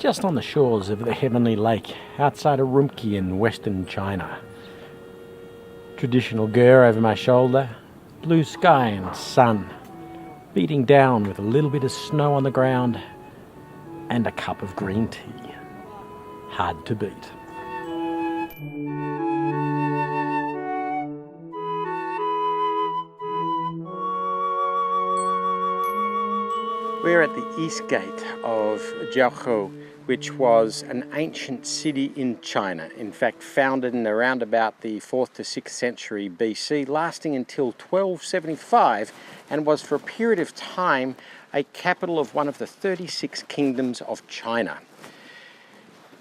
just on the shores of the Heavenly Lake outside of Urumqi in western China. Traditional ger over my shoulder, blue sky and sun, beating down with a little bit of snow on the ground and a cup of green tea. Hard to beat. We're at the east gate of Jiaozhou, which was an ancient city in China. In fact, founded in around about the 4th to 6th century BC, lasting until 1275, and was for a period of time a capital of one of the 36 kingdoms of China.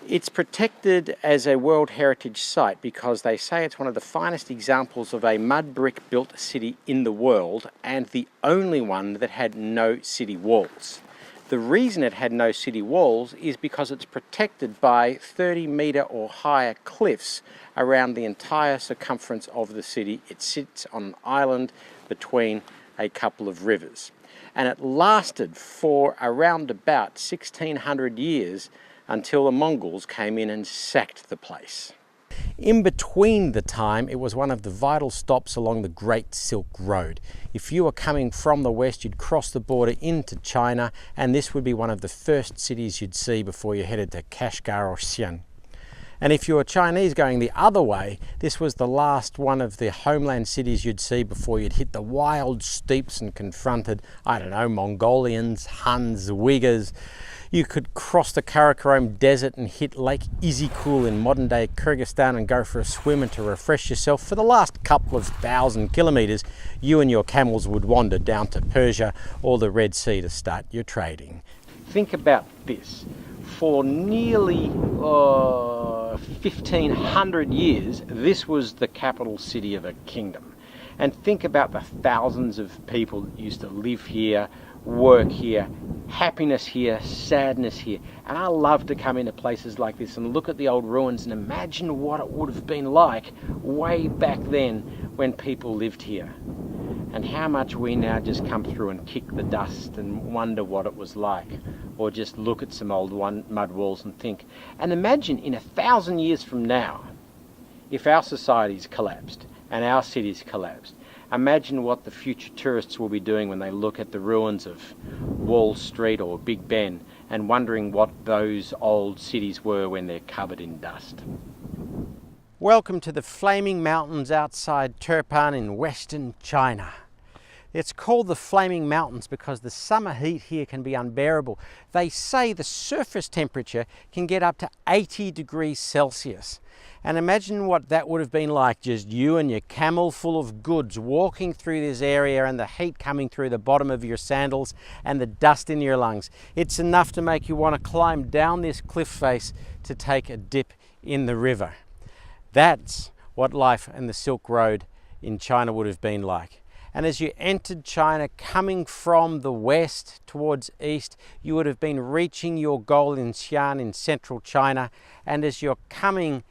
It's protected as a World Heritage Site because they say it's one of the finest examples of a mud brick built city in the world, and the only one that had no city walls. The reason it had no city walls is because it's protected by 30-metre or higher cliffs around the entire circumference of the city. It sits on an island between a couple of rivers. And it lasted for around about 1600 years until the Mongols came in and sacked the place. In between the time, it was one of the vital stops along the Great Silk Road. If you were coming from the west, you'd cross the border into China, and this would be one of the first cities you'd see before you headed to Kashgar or Xi'an. And if you were Chinese going the other way, this was the last one of the homeland cities you'd see before you'd hit the wild steeps and confronted, I don't know, Mongolians, Huns, Uyghurs. You could cross the Karakoram Desert and hit Lake Izikul in modern-day Kyrgyzstan and go for a swim and to refresh yourself. For the last couple of 1,000 kilometres, you and your camels would wander down to Persia or the Red Sea to start your trading. Think about this. For nearly 1,500 years, this was the capital city of a kingdom. And think about the thousands of people that used to live here, work here, happiness here, sadness here. And I love to come into places like this and look at the old ruins and imagine what it would have been like way back then when people lived here. And how much we now just come through and kick the dust and wonder what it was like, or just look at some old mud walls and think. And imagine in 1,000 years from now, if our societies collapsed and our cities collapsed. Imagine what the future tourists will be doing when they look at the ruins of Wall Street or Big Ben and wondering what those old cities were when they're covered in dust. Welcome to the Flaming Mountains outside Turpan in western China. It's called the Flaming Mountains because the summer heat here can be unbearable. They say the surface temperature can get up to 80 degrees Celsius. And imagine what that would have been like, just you and your camel full of goods walking through this area and the heat coming through the bottom of your sandals and the dust in your lungs. It's enough to make you want to climb down this cliff face to take a dip in the river. That's what life in the Silk Road in China would have been like. And as you entered China, coming from the west towards east, you would have been reaching your goal in Xi'an in central China. And as you're coming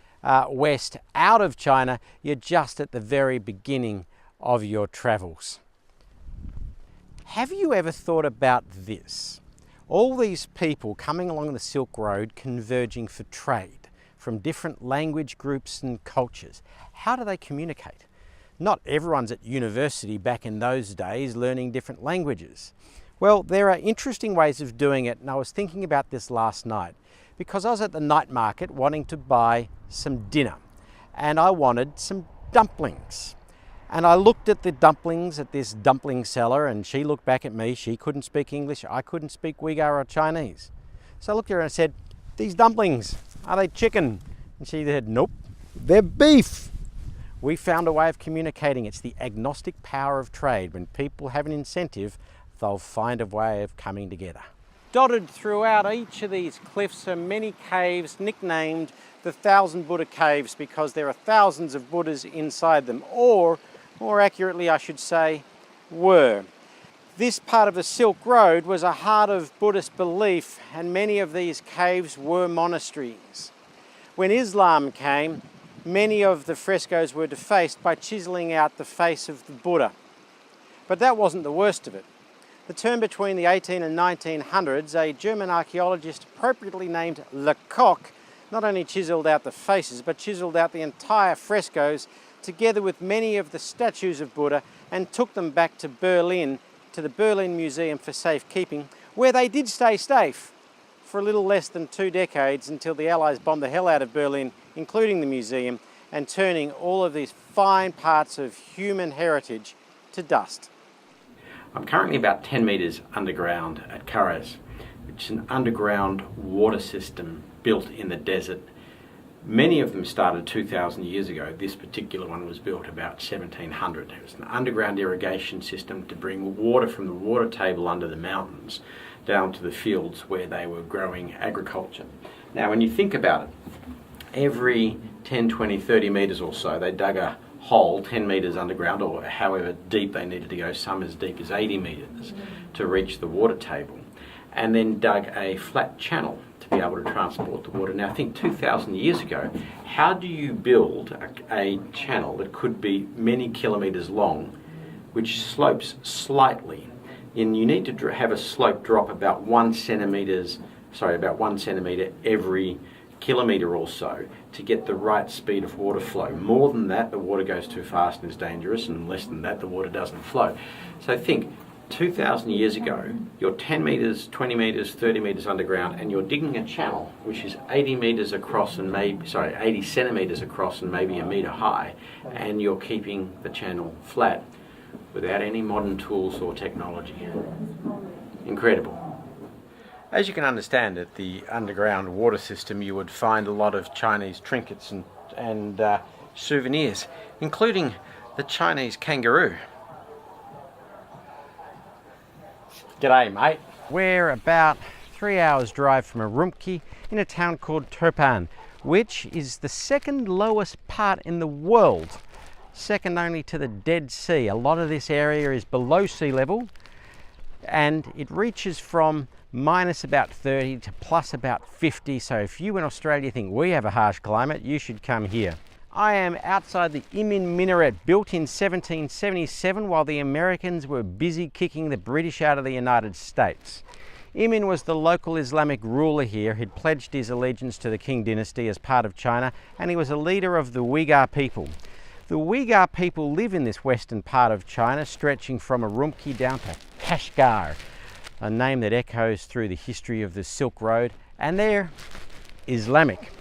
west out of China, you're just at the very beginning of your travels. Have you ever thought about this? All these people coming along the Silk Road converging for trade from different language groups and cultures. How do they communicate? Not everyone's at university back in those days learning different languages. Well, there are interesting ways of doing it, and I was thinking about this last night because I was at the night market wanting to buy some dinner, and I wanted some dumplings. And I looked at the dumplings at this dumpling seller, and she looked back at me. She couldn't speak English. I couldn't speak Uyghur or Chinese. So I looked at her and I said, "These dumplings, are they chicken?" And she said, "Nope, they're beef." We found a way of communicating. It's the agnostic power of trade. When people have an incentive, they'll find a way of coming together. Dotted throughout each of these cliffs are many caves nicknamed the 1,000 Buddha Caves because there are thousands of Buddhas inside them, or more accurately I should say, were. This part of the Silk Road was a heart of Buddhist belief, and many of these caves were monasteries. When Islam came, many of the frescoes were defaced by chiseling out the face of the Buddha. But that wasn't the worst of it. The term between the 18 and 1900s, a German archaeologist appropriately named Lecoq not only chiselled out the faces, but chiselled out the entire frescoes together with many of the statues of Buddha and took them back to Berlin, to the Berlin Museum for Safekeeping, where they did stay safe for a little less than 2 decades until the Allies bombed the hell out of Berlin, including the museum, and turning all of these fine parts of human heritage to dust. I'm currently about 10 metres underground at Curragh, which is an underground water system built in the desert. Many of them started 2,000 years ago. This particular one was built about 1700. It was an underground irrigation system to bring water from the water table under the mountains down to the fields where they were growing agriculture. Now, when you think about it, every 10, 20, 30 metres or so, they dug a hole 10 metres underground, or however deep they needed to go, some as deep as 80 metres, to reach the water table, and then dug a flat channel to be able to transport the water. Now think 2,000 years ago, how do you build a channel that could be many kilometres long, which slopes slightly? And you need to have a slope drop about 1 centimetre every kilometre or so to get the right speed of water flow. More than that, the water goes too fast and is dangerous, and less than that, the water doesn't flow. So think, 2,000 years ago, you're 10 metres, 20 metres, 30 metres underground, and you're digging a channel which is 80 metres across and 80 centimetres across and maybe a metre high, and you're keeping the channel flat without any modern tools or technology. Incredible. As you can understand, at the underground water system you would find a lot of Chinese trinkets and souvenirs, including the Chinese kangaroo. G'day, mate. We're about 3 hours drive from Urumqi in a town called Turpan, which is the second lowest part in the world, second only to the Dead Sea. A lot of this area is below sea level, and it reaches from minus about 30 to plus about 50. So if you in Australia think we have a harsh climate, you should come here. I am outside the Imin Minaret, built in 1777 while the Americans were busy kicking the British out of the United States. Imin was the local Islamic ruler here. He'd pledged his allegiance to the Qing dynasty as part of China, and he was a leader of the Uyghur people. The Uyghur people live in this western part of China, stretching from Urumqi down to Kashgar, a name that echoes through the history of the Silk Road, and they're Islamic.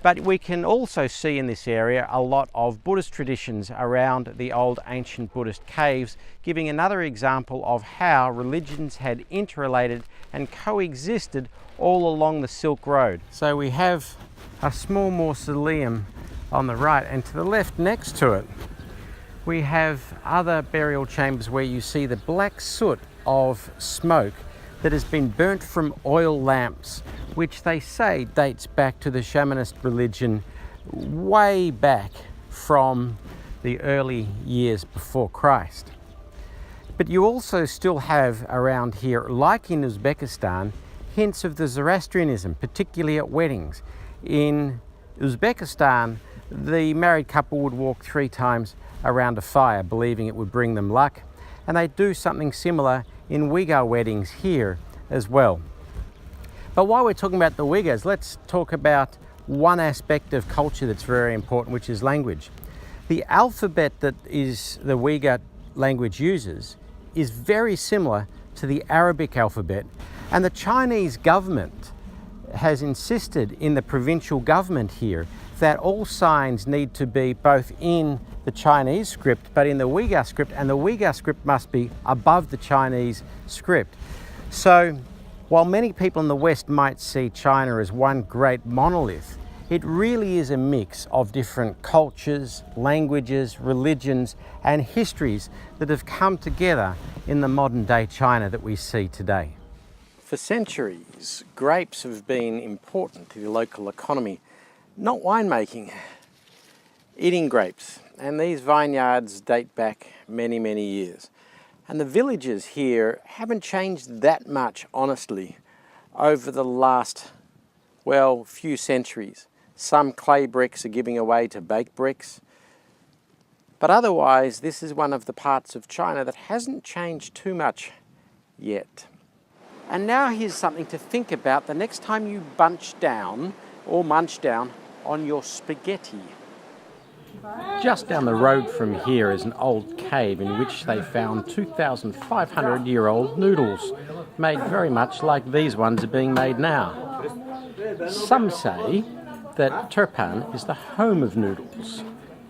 But we can also see in this area a lot of Buddhist traditions around the old ancient Buddhist caves, giving another example of how religions had interrelated and coexisted all along the Silk Road. So we have a small mausoleum on the right, and to the left next to it we have other burial chambers where you see the black soot of smoke that has been burnt from oil lamps, which they say dates back to the shamanist religion way back from the early years before Christ. But you also still have around here, like in Uzbekistan, hints of the Zoroastrianism, particularly at weddings. In Uzbekistan, the married couple would walk 3 times around a fire, believing it would bring them luck. And they do something similar in Uyghur weddings here as well. But while we're talking about the Uyghurs, let's talk about one aspect of culture that's very important, which is language. The alphabet that is the Uyghur language uses is very similar to the Arabic alphabet, and the Chinese government has insisted in the provincial government here that all signs need to be both in the Chinese script but in the Uyghur script, and the Uyghur script must be above the Chinese script. So while many people in the West might see China as one great monolith, it really is a mix of different cultures, languages, religions, and histories that have come together in the modern day China that we see today. For centuries, grapes have been important to the local economy. Not winemaking, eating grapes. And these vineyards date back many, many years. And the villages here haven't changed that much, honestly, over the last, well, few centuries. Some clay bricks are giving away to baked bricks. But otherwise, this is one of the parts of China that hasn't changed too much yet. And now here's something to think about the next time you bunch down or munch down on your spaghetti. Just down the road from here is an old cave in which they found 2,500-year-old noodles, made very much like these ones are being made now. Some say that Turpan is the home of noodles,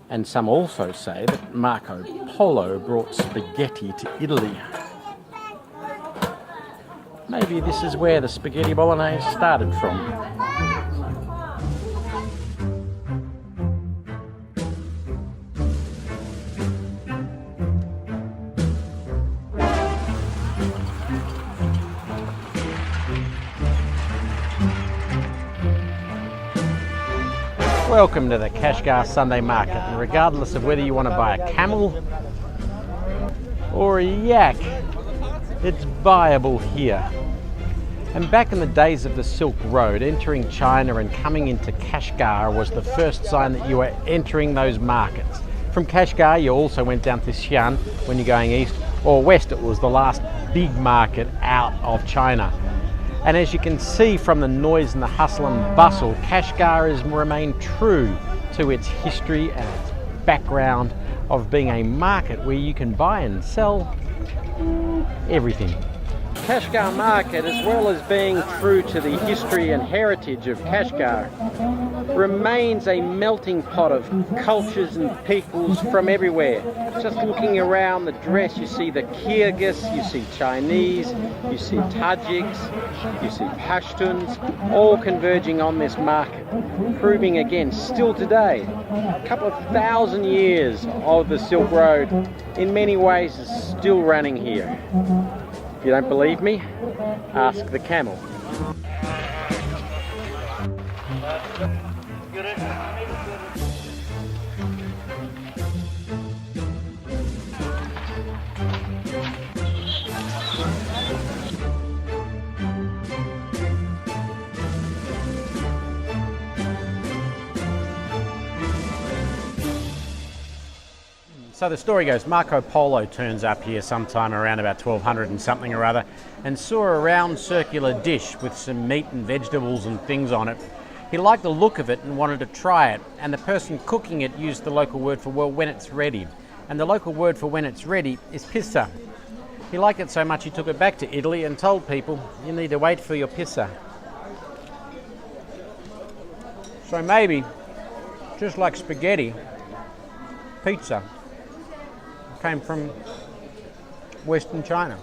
and some also say that Marco Polo brought spaghetti to Italy. Maybe this is where the spaghetti bolognese started from. Welcome to the Kashgar Sunday Market, and regardless of whether you want to buy a camel or a yak, it's buyable here. And back in the days of the Silk Road, entering China and coming into Kashgar was the first sign that you were entering those markets. From Kashgar you also went down to Xi'an when you're going east, or west. It was the last big market out of China. And as you can see from the noise and the hustle and bustle, Kashgar has remained true to its history and its background of being a market where you can buy and sell everything. Kashgar Market, as well as being true to the history and heritage of Kashgar, remains a melting pot of cultures and peoples from everywhere. Just looking around the dress, you see the Kyrgyz, you see Chinese, you see Tajiks, you see Pashtuns, all converging on this market, proving again, still today, a couple of thousand years of the Silk Road, in many ways is still running here. If you don't believe me, ask the camel. So the story goes, Marco Polo turns up here sometime around about 1200 and something or other and saw a round circular dish with some meat and vegetables and things on it. He liked the look of it and wanted to try it, and the person cooking it used the local word for, well, when it's ready. And the local word for when it's ready is pizza. He liked it so much he took it back to Italy and told people, you need to wait for your pizza. So maybe, just like spaghetti, pizza came from Western China.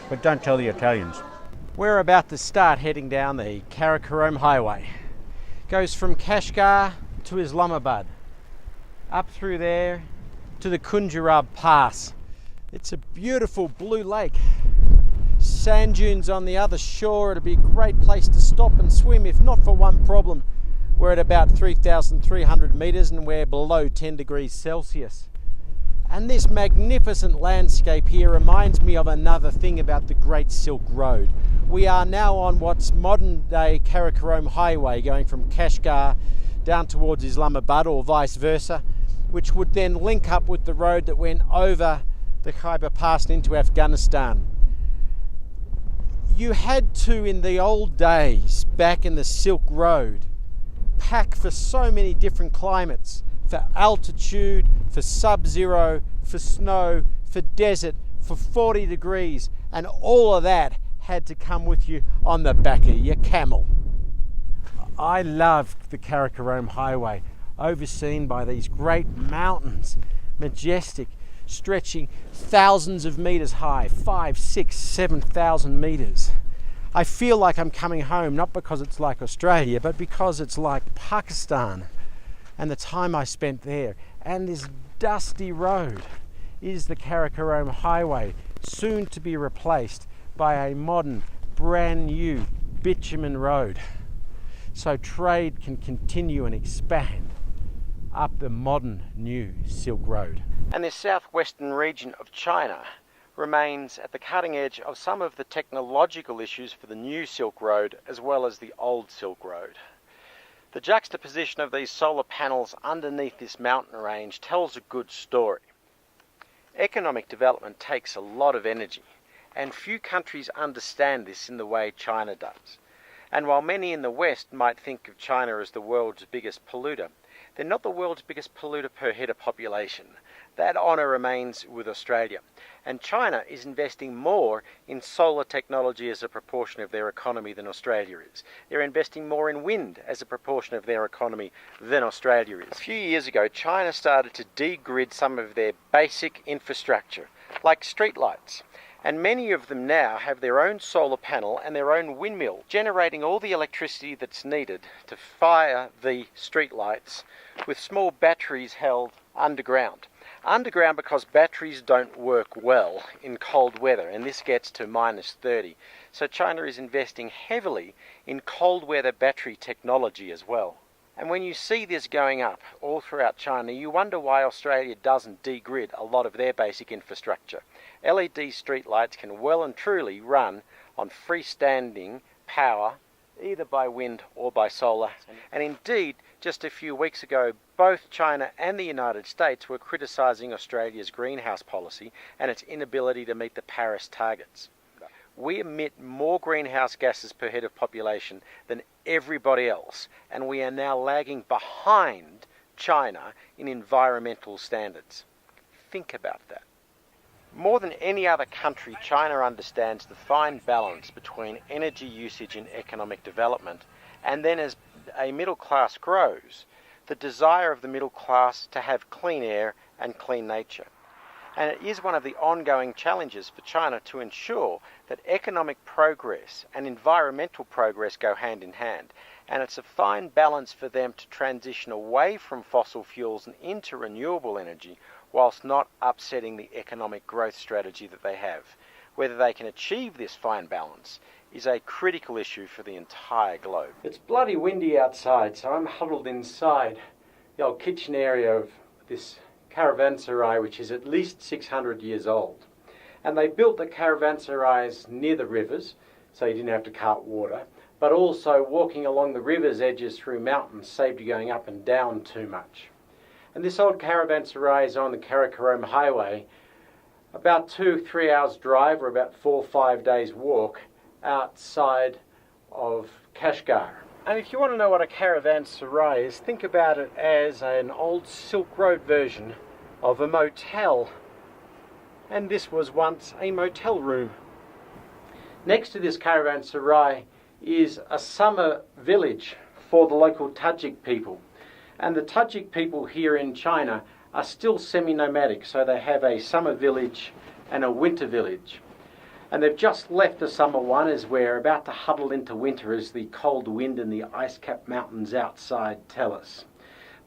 But don't tell the Italians. We're about to start heading down the Karakoram Highway. Goes from Kashgar to Islamabad, up through there to the Kunjarab Pass. It's a beautiful blue lake. Sand dunes on the other shore. It'll be a great place to stop and swim, if not for one problem. We're at about 3,300 meters and we're below 10 degrees Celsius. And this magnificent landscape here reminds me of another thing about the Great Silk Road. We are now on what's modern day Karakoram Highway, going from Kashgar down towards Islamabad or vice versa, which would then link up with the road that went over the Khyber Pass into Afghanistan. You had to, in the old days, back in the Silk Road, pack for so many different climates. For altitude, for sub-zero, for snow, for desert, for 40 degrees, and all of that had to come with you on the back of your camel. I loved the Karakoram Highway, overseen by these great mountains, majestic, stretching thousands of meters high, 5, 6, 7,000 meters. I feel like I'm coming home, not because it's like Australia, but because it's like Pakistan. And the time I spent there. And this dusty road is the Karakoram Highway, soon to be replaced by a modern, brand new bitumen road. So trade can continue and expand up the modern new Silk Road. And this southwestern region of China remains at the cutting edge of some of the technological issues for the new Silk Road as well as the old Silk Road. The juxtaposition of these solar panels underneath this mountain range tells a good story. Economic development takes a lot of energy, And few countries understand this in the way China does. And while many in the West might think of China as the world's biggest polluter, they're not the world's biggest polluter per head of population. That honour remains with Australia. And China is investing more in solar technology as a proportion of their economy than Australia is. They're investing more in wind as a proportion of their economy than Australia is. A few years ago, China started to de-grid some of their basic infrastructure, like streetlights. And many of them now have their own solar panel and their own windmill, generating all the electricity that's needed to fire the streetlights with small batteries held underground. Underground because batteries don't work well in cold weather, and this gets to -30. So China is investing heavily in cold weather battery technology as well. And when you see this going up all throughout China, you wonder why Australia doesn't de-grid a lot of their basic infrastructure. LED streetlights can well and truly run on freestanding power, either by wind or by solar. And indeed, just a few weeks ago, both China and the United States were criticising Australia's greenhouse policy and its inability to meet the Paris targets. We emit more greenhouse gases per head of population than everybody else, and we are now lagging behind China in environmental standards. Think about that. More than any other country, China understands the fine balance between energy usage and economic development, and then as a middle class grows, the desire of the middle class to have clean air and clean nature. And it is one of the ongoing challenges for China to ensure that economic progress and environmental progress go hand in hand. And it's a fine balance for them to transition away from fossil fuels and into renewable energy whilst not upsetting the economic growth strategy that they have. Whether they can achieve this fine balance is a critical issue for the entire globe. It's bloody windy outside, so I'm huddled inside the old kitchen area of this caravanserai, which is at least 600 years old. And they built the caravanserais near the rivers, so you didn't have to cart water, but also walking along the river's edges through mountains saved you going up and down too much. And this old caravanserai is on the Karakoram Highway, about 2-3 hours drive or about 4 or 5 days walk outside of Kashgar. And if you want to know what a caravanserai is, think about it as an old Silk Road version of a motel. And this was once a motel room. Next to this caravanserai is a summer village for the local Tajik people. And the Tajik people here in China are still semi-nomadic, so they have a summer village and a winter village. And they've just left the summer one as we're about to huddle into winter as the cold wind and the ice-capped mountains outside tell us.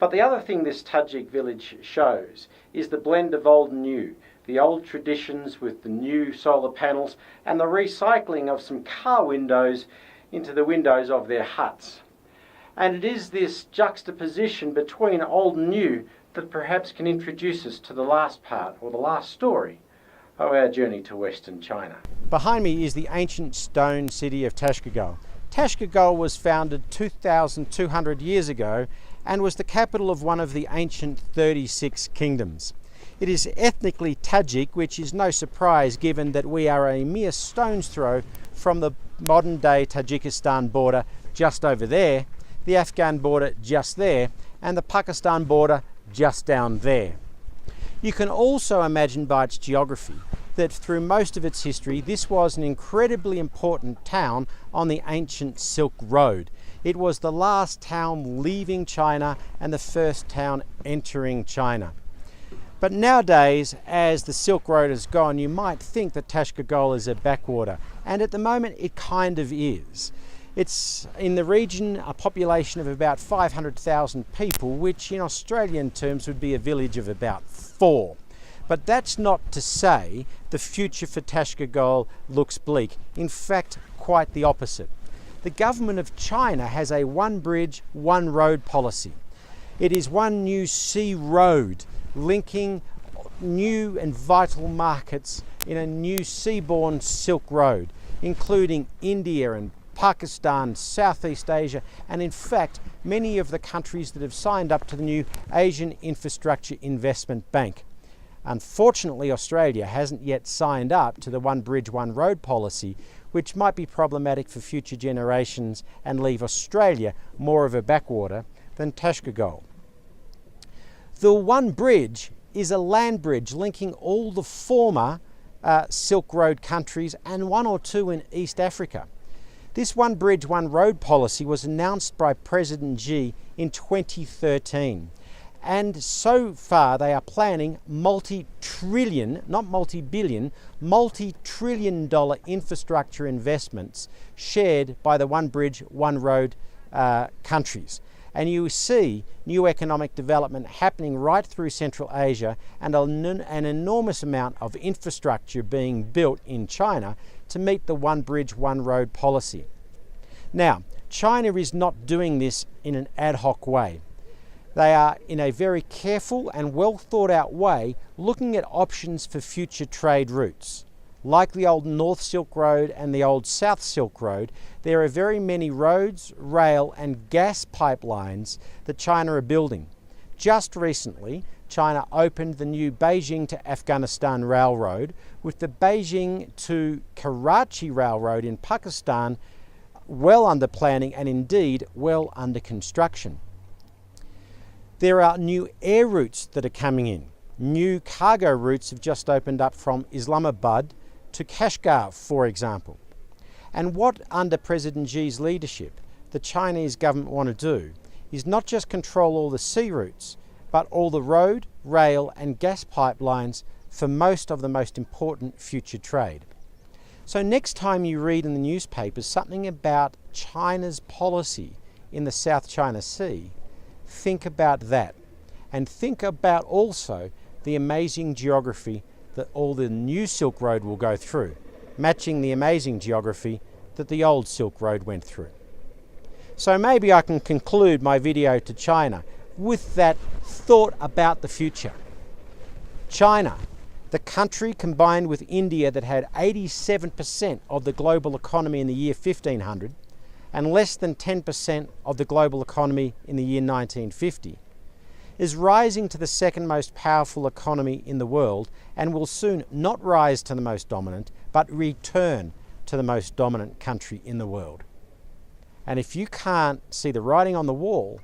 But the other thing this Tajik village shows is the blend of old and new, the old traditions with the new solar panels and the recycling of some car windows into the windows of their huts. And it is this juxtaposition between old and new that perhaps can introduce us to the last part, or the last story, of our journey to Western China. Behind me is the ancient stone city of Tashkagol. Tashkagol was founded 2,200 years ago and was the capital of one of the ancient 36 kingdoms. It is ethnically Tajik, which is no surprise given that we are a mere stone's throw from the modern-day Tajikistan border just over there, the Afghan border just there, and the Pakistan border just down there. You can also imagine by its geography that through most of its history this was an incredibly important town on the ancient Silk Road. It was the last town leaving China and the first town entering China. But nowadays, as the Silk Road has gone, you might think that Tashkagol is a backwater, and at the moment it kind of is. It's in the region a population of about 500,000 people, which in Australian terms would be a village of about 4. But that's not to say the future for Tashkagol looks bleak. In fact, quite the opposite. The government of China has a one bridge, one road policy. It is one new sea road linking new and vital markets in a new seaborne Silk Road, including India and Pakistan, Southeast Asia, and in fact many of the countries that have signed up to the new Asian Infrastructure Investment Bank. Unfortunately, Australia hasn't yet signed up to the One Bridge, One Road policy, which might be problematic for future generations and leave Australia more of a backwater than Tashkagol. The One Bridge is a land bridge linking all the former Silk Road countries and one or two in East Africa. This One Bridge, One Road policy was announced by President Xi in 2013. And so far they are planning multi-trillion, not multi-billion, multi-trillion dollar infrastructure investments shared by the One Bridge, One Road countries. And you see new economic development happening right through Central Asia and an enormous amount of infrastructure being built in China to meet the One Bridge, One Road policy. Now, China is not doing this in an ad hoc way. They are, in a very careful and well thought out way, looking at options for future trade routes. Like the old North Silk Road and the old South Silk Road, there are very many roads, rail and gas pipelines that China are building. Just recently, China opened the new Beijing to Afghanistan Railroad, with the Beijing to Karachi Railroad in Pakistan well under planning and indeed well under construction. There are new air routes that are coming in. New cargo routes have just opened up from Islamabad to Kashgar, for example. And what, under President Xi's leadership, the Chinese government want to do is not just control all the sea routes, but all the road, rail and gas pipelines for most of the most important future trade. So next time you read in the newspapers something about China's policy in the South China Sea, think about that, and think about also the amazing geography that all the new Silk Road will go through, matching the amazing geography that the old Silk Road went through. So maybe I can conclude my video to China with that thought about the future. China, the country combined with India that had 87% of the global economy in the year 1500, and less than 10% of the global economy in the year 1950, is rising to the second most powerful economy in the world and will soon not rise to the most dominant, but return to the most dominant country in the world. And if you can't see the writing on the wall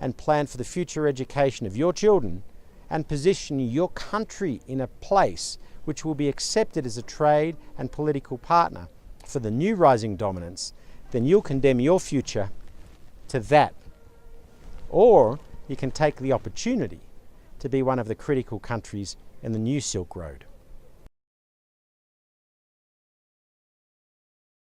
and plan for the future education of your children and position your country in a place which will be accepted as a trade and political partner for the new rising dominance, then you'll condemn your future to that. Or you can take the opportunity to be one of the critical countries in the new Silk Road.